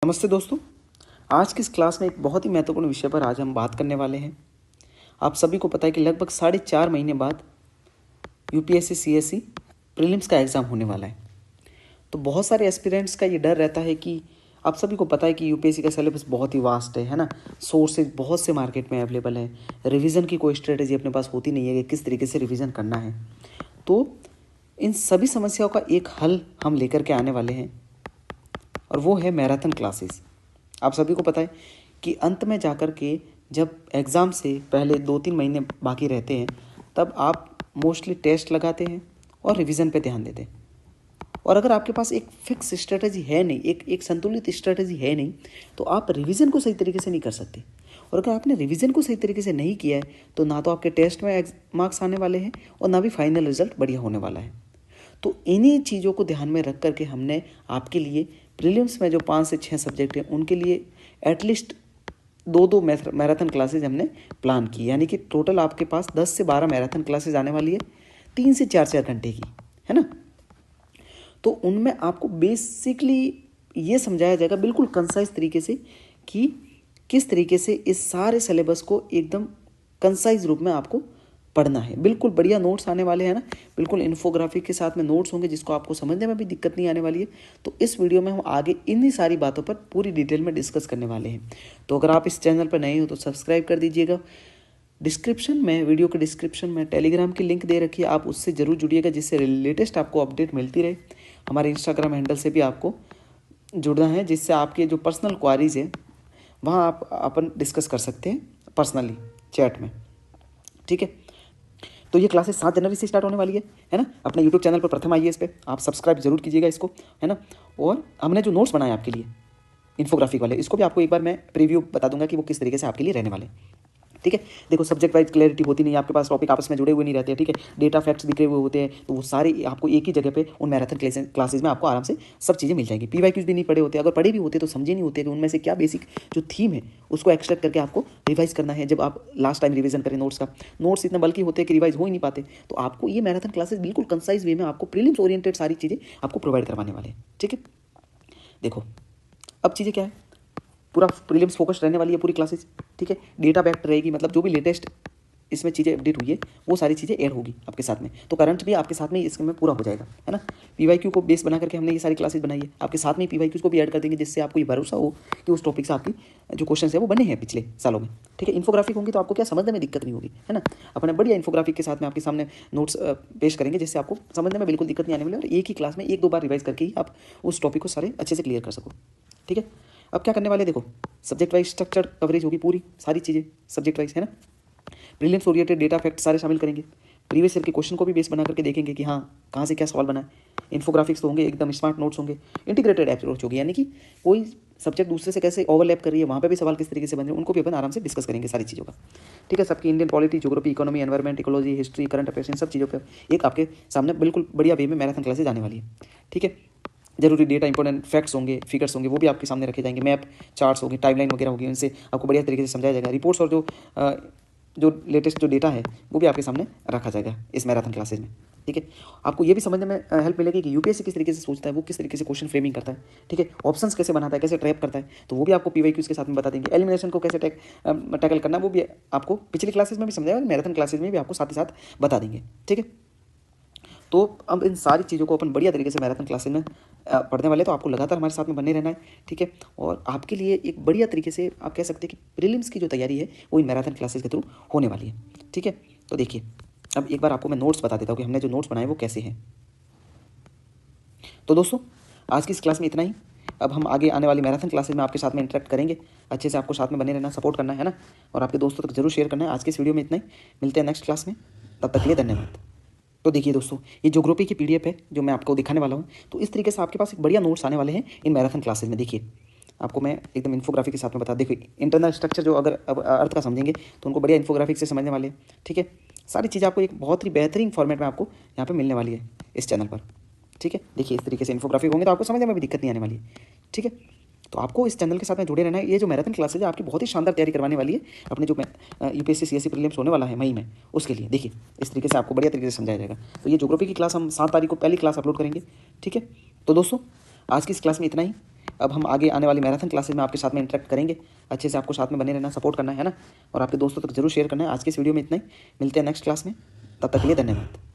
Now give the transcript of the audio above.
नमस्ते दोस्तों। आज की इस क्लास में एक बहुत ही महत्वपूर्ण विषय पर आज हम बात करने वाले हैं। आप सभी को पता है कि लगभग 4.5 महीने बाद यूपीएससी सीएससी प्रीलिम्स का एग्ज़ाम होने वाला है। तो बहुत सारे एस्पिरेंट्स का ये डर रहता है कि आप सभी को पता है कि यूपीएससी का सिलेबस बहुत ही वास्ट है ना। सोर्सेज बहुत से मार्केट में अवेलेबल है। रिवीजन की कोई स्ट्रेटेजी अपने पास होती नहीं है कि किस तरीके से रिवीजन करना है। तो इन सभी समस्याओं का एक हल हम लेकर के आने वाले हैं और वो है मैराथन क्लासेस। आप सभी को पता है कि अंत में जाकर के जब एग्ज़ाम से पहले 2-3 महीने बाकी रहते हैं तब आप मोस्टली टेस्ट लगाते हैं और रिवीजन पे ध्यान देते हैं। और अगर आपके पास एक फिक्स स्ट्रेटजी है नहीं, एक संतुलित स्ट्रेटजी है नहीं, तो आप रिवीजन को सही तरीके से नहीं कर सकते। और अगर आपने रिवीजन को सही तरीके से नहीं किया है तो ना तो आपके टेस्ट में मार्क्स आने वाले हैं और ना भी फाइनल रिजल्ट बढ़िया होने वाला है। तो इन्हीं चीज़ों को ध्यान में रख करके हमने आपके लिए प्रीलिम्स में जो 5 से 6 सब्जेक्ट हैं उनके लिए एटलीस्ट 2-2 मैराथन क्लासेज हमने प्लान की, यानी कि टोटल आपके पास 10 से 12 मैराथन क्लासेज आने वाली है 3 से 4 घंटे की, है ना। तो उनमें आपको बेसिकली ये समझाया जाएगा बिल्कुल कंसाइज तरीके से कि किस तरीके से इस सारे सिलेबस को एकदम कंसाइज रूप में आपको पढ़ना है। बिल्कुल बढ़िया नोट्स आने वाले हैं ना, बिल्कुल इन्फोग्राफिक के साथ में नोट्स होंगे जिसको आपको समझने में भी दिक्कत नहीं आने वाली है। तो इस वीडियो में हम आगे इन्हीं सारी बातों पर पूरी डिटेल में डिस्कस करने वाले हैं। तो अगर आप इस चैनल पर नए हो तो सब्सक्राइब कर दीजिएगा। डिस्क्रिप्शन में, वीडियो के डिस्क्रिप्शन में टेलीग्राम की लिंक दे रखी है, आप उससे ज़रूर जुड़िएगा जिससे लेटेस्ट आपको अपडेट मिलती रहे। हमारे इंस्टाग्राम हैंडल से भी आपको जुड़ना है जिससे आपके जो पर्सनल क्वारीज हैं वहाँ आप अपन डिस्कस कर सकते हैं पर्सनली चैट में, ठीक है। तो ये क्लासेस 7 जनवरी से स्टार्ट होने वाली है ना। अपने यूट्यूब चैनल पर प्रथम आइए, इस पर आप सब्सक्राइब जरूर कीजिएगा इसको, है ना। और हमने जो नोट्स बनाए आपके लिए इन्फोग्राफिक वाले, इसको भी आपको एक बार मैं प्रीव्यू बता दूंगा कि वो किस तरीके से आपके लिए रहने वाले, ठीक है। देखो, सब्जेक्ट वाइज क्लैरिटी होती नहीं है, आपके पास टॉपिक आपस में जुड़े हुए नहीं रहते हैं, ठीक है। डेटा फैक्ट्स बिखरे हुए होते हैं, तो वो सारे आपको एक ही जगह पे उन मैराथन क्लासेज में आपको आराम से सब चीज़ें मिल जाएंगी। पीवाईक्यूज भी नहीं पढ़े होते, अगर पढ़े भी होते तो समझे नहीं होते कि उनमें से क्या बेसिक जो थीम है उसको एक्सट्रैक्ट करके आपको रिवाइज करना है। जब आप लास्ट टाइम रिवीजन करें नोट्स का, नोट्स इतना बल्कि होते हैं कि रिवाइज हो ही नहीं पाते। तो आपको ये मैराथन क्लासेज बिल्कुल कंसाइज वे में आपको प्रीलिम्स ओरिएंटेड सारी चीज़ें आपको प्रोवाइड करवाने वाले हैं, ठीक है। देखो, अब चीज़ें क्या है, पूरा प्रीलिम्स फोकस रहने वाली है पूरी क्लासेस, ठीक है। डेटा बैक्ड रहेगी, मतलब जो भी लेटेस्ट इसमें चीज़ें अपडेट हुई है वो सारी चीज़ें ऐड होगी आपके साथ में। तो करंट भी आपके साथ में इसमें पूरा हो जाएगा, है ना। पीवाईक्यू को बेस बना करके हमने ये सारी क्लासेस बनाई है, आपके साथ में पीवाईक्यूज को भी ऐड कर देंगे जिससे आपको ये भरोसा हो कि उस टॉपिक से आपकी जो क्वेश्चन है वो बने हैं पिछले सालों में, ठीक है। इन्फोग्राफिक होंगी तो आपको क्या समझने में दिक्कत नहीं होगी, है ना। अपने बढ़िया इन्फोग्राफिक के साथ में आपके सामने नोट्स पेश करेंगे जिससे आपको समझने में बिल्कुल दिक्कत नहीं आने वाली और एक ही क्लास में 1-2 बार रिवाइज करके ही आप उस टॉपिक को सारे अच्छे से क्लियर कर सको, ठीक है। अब क्या करने वाले, देखो, सब्जेक्ट वाइज स्ट्रक्चर कवरेज होगी पूरी सारी चीज़ें सब्जेक्ट वाइज, है ना। प्रीलिम्स ओरिएंटेड डेटा फैक्ट सारे शामिल करेंगे। प्रीवियस ईयर के क्वेश्चन को भी बेस बना करके देखेंगे कि हाँ कहाँ से क्या सवाल बना है। इन्फोग्राफिक्स तो होंगे, एकदम स्मार्ट नोट्स होंगे। इंटीग्रेटेड अप्रोच होगी, यानी कि कोई सब्जेक्ट दूसरे से कैसे ओवरलैप कर रही है, वहाँ पे भी सवाल किस तरीके से बन रहे हैं, उनको भी अपन आराम से डिस्कस करेंगे सारी चीज़ों का, ठीक है। सबकी Indian polity, geography, economy, environment, ecology, history, current affairs, इन सब चीज़ों पर एक आपके सामने बिल्कुल बढ़िया वे में मैराथन क्लासेज आने वाली है, ठीक है। जरूरी डेटा, इंपॉर्टेंट फैक्ट्स होंगे, फिगर्स होंगे, वो भी आपके सामने रखे जाएंगे। मैप, चार्ट्स होगी, टाइमलाइन वगैरह होगी, उनसे आपको बढ़िया तरीके से समझाया जाएगा। रिपोर्ट्स और जो लेटेस्ट जो डेटा है वो भी आपके सामने रखा जाएगा इस मैराथन क्लासेज में, ठीक है। आपको ये भी समझने में हेल्प मिलेगी कि यूपीएससी किस तरीके से सोचता है, वो किस तरीके से क्वेश्चन फ्रेमिंग करता है, ठीक है। ऑप्शंस कैसे बनाता है, कैसे ट्रैप करता है, तो वो भी आपको पीवाईक्यूज के साथ में बता देंगे। एलिमिनेशन को कैसे टैकल करना वो भी आपको पिछली क्लासेज में भी समझाया, मैराथन क्लासेज में भी आपको साथ ही साथ बता देंगे, ठीक है। तो अब इन सारी चीज़ों को अपन बढ़िया तरीके से मैराथन क्लासेज में पढ़ने वाले, तो आपको लगातार हमारे साथ में बने रहना है, ठीक है। और आपके लिए एक बढ़िया तरीके से आप कह सकते हैं कि प्रीलिम्स की जो तैयारी है वो इन मैराथन क्लासेज के थ्रू होने वाली है, ठीक है। तो देखिए, अब एक बार आपको मैं नोट्स बता देता हूँ कि हमने जो नोट्स बनाए वो कैसे हैं। तो दोस्तों, आज की इस क्लास में इतना ही। अब हम आगे आने वाली मैराथन क्लासेज में आपके साथ में इंटरेक्ट करेंगे, अच्छे से आपको साथ में बने रहना, सपोर्ट करना है ना, और आपके दोस्तों तक जरूर शेयर करना है। आज की इस वीडियो में इतना ही, मिलते हैं नेक्स्ट क्लास में, तब तक के लिए धन्यवाद। तो देखिए दोस्तों, ये ज्योग्राफी की पीडीएफ है जो मैं आपको दिखाने वाला हूँ। तो इस तरीके से आपके पास एक बढ़िया नोट्स आने वाले हैं इन मैराथन क्लासेज में। देखिए, आपको मैं एकदम इन्फोग्राफिक के साथ में बता, देखो इंटरनल स्ट्रक्चर जो अगर अब अर्थ का समझेंगे तो उनको बढ़िया इन्फोग्राफिक से समझने वाले हैं, ठीक है। सारी चीज़ें आपको एक बहुत ही बेहतरीन फॉर्मेट में आपको यहाँ पर मिलने वाली है इस चैनल पर, ठीक है। देखिए, इस तरीके से इन्फोग्राफिक होंगे तो आपको समझने में भी दिक्कत नहीं आने वाली है, ठीक है। तो आपको इस चैनल के साथ में जुड़े रहना है। ये जो मैराथन क्लासेज है आपकी बहुत ही शानदार तैयारी करवाने वाली है अपने जो यूपीएससी सीएससी प्रीलिम्स होने वाला है मई में, उसके लिए। देखिए, इस तरीके से आपको बढ़िया तरीके से समझाया जाएगा। तो ये ज्योग्राफी की क्लास हम 7 तारीख को पहली क्लास अपलोड करेंगे, ठीक है। तो दोस्तों, आज की इस क्लास में इतना ही। अब हम आगे आने वाली मैराथन क्लासेस में आपके साथ में इंटरेक्ट करेंगे। अच्छे से आपको साथ में बने रहना, सपोर्ट करना है ना, और आपके दोस्तों तक जरूर शेयर करना है। आज की इस वीडियो में इतना ही, मिलते हैं नेक्स्ट क्लास में, तब तक के लिए धन्यवाद।